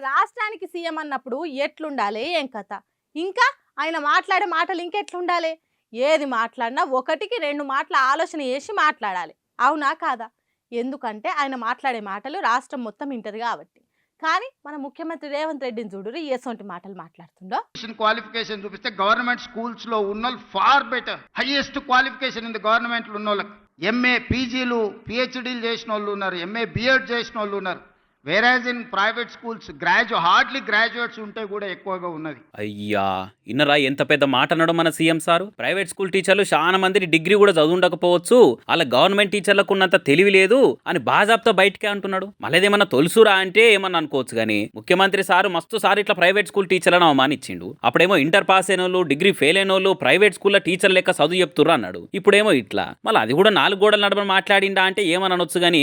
రాష్ట్రానికి సీఎం అన్నప్పుడు ఎట్లుండాలి ఏం కథ? ఇంకా ఆయన మాట్లాడే మాటలు ఇంకెట్లుండాలి? ఏది మాట్లాడినా ఒకటికి రెండు మాటల ఆలోచన చేసి మాట్లాడాలి. అవునా కాదా? ఎందుకంటే ఆయన మాట్లాడే మాటలు రాష్ట్రం మొత్తం వింటది కాబట్టి. కానీ మన ముఖ్యమంత్రి రేవంత్ రెడ్డిని చూడుర్రి ఎసొంటి మాటలు మాట్లాడుతుండో. క్వాలిఫికేషన్ చూపిస్తే గవర్నమెంట్ స్కూల్స్ లో ఉన్నోళ్ళు far better, highest qualification in the government ఉన్నోళ్ళకి ఎంఏ పీజీలు పిహెచ్డీలు చేసిన వాళ్ళు ఉన్నారు, ఎంఏ బిఎడ్ చేసిన వాళ్ళు ఉన్నారు. వేరాజ్ in private schools hardly graduates ఉంటే కూడా ఎక్కువగా ఉన్నది. అయ్యా ఇన్నరా ఎంత పెద్ద మాట అన్నాడు మన సీఎం సారు. ప్రైవేట్ స్కూల్ టీచర్లు చాలా మంది డిగ్రీ కూడా చదువుండకపోవచ్చు, అలా గవర్నమెంట్ టీచర్లకు ఉన్నంత తెలివి లేదు అని బాజాబ్తో బయటకే అంటున్నాడు. మళ్ళీదేమన్నా తొలుసురా అంటే ఏమన్నా అనుకోవచ్చు కానీ ముఖ్యమంత్రి సారు మస్తు సార్ ఇట్లా ప్రైవేట్ స్కూల్ టీచర్లను అవమానిచ్చిండు. అప్పుడేమో ఇంటర్ పాస్ అయిన వాళ్ళు డిగ్రీ ఫెయిల్ అయిన వాళ్ళు ప్రైవేట్ స్కూల్లో టీచర్ లెక్క చదువు చెప్తుర్రు అన్నాడు. ఇప్పుడేమో ఇట్లా మళ్ళీ అది కూడా 4 గోడల నడమ మాట్లాడిండా అంటే ఏమని అనొచ్చు కానీ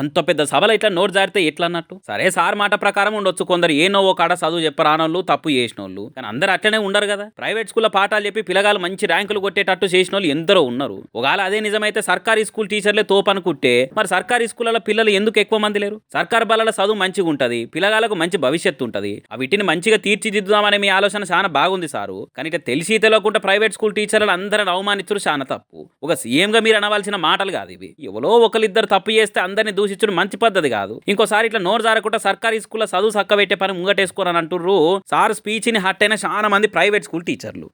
అంత పెద్ద సభలో ఇట్లా నోరు జారితే ఎట్లా అన్నట్టు. సరే సార్ మాట ప్రకారం ఉండొచ్చు, కొందరు ఏనో కాడ చదువు చెప్పరానోళ్ళు తప్పు చేసిన వాళ్ళు, కానీ అందరు అట్లనే ఉండరు కదా. ప్రైవేట్ స్కూల్లో పాఠాలు చెప్పి పిల్లగాలు మంచి ర్యాంకులు కొట్టేటట్టు చేసిన వాళ్ళు ఎందరో ఉన్నారు. ఒకవేళ అదే నిజమైతే సర్కారీ స్కూల్ టీచర్లే తోపనుకుంటే మరి సర్కారీ స్కూళ్ళలో పిల్లలు ఎందుకు ఎక్కువ మంది లేరు? సర్కారు బల్ల చదువు మంచిగా ఉంటుంది, పిల్లగాలకు మంచి భవిష్యత్తు ఉంటుంది, వీటిని మంచిగా తీర్చిదిద్దామనే మీ ఆలోచన చాలా బాగుంది సారు. కానీ ఇక తెలిసి తెలియకుండా ప్రైవేట్ స్కూల్ టీచర్లు అందరిని అవమానించరు చాలా తప్పు. ఒక సీఎంగా మీరు అనవలసిన మాటలు కాదు ఇవి. ఎవరో ఒకరిద్దరు తప్పు చేస్తే అందరినీ దూషించడం మంచి పద్ధతి కాదు. ఇంకోసారి ఇట్లా నోరు జారకుండా సర్కారీ స్కూల్లో చదువు చక్కబెట్టే పని ముంగటేసుకోరని అంటుర్రు సార్. స్పీచ్ని హట్ అయిన చాలా మంది ప్రైవేట్ స్కూల్ టీచర్లు.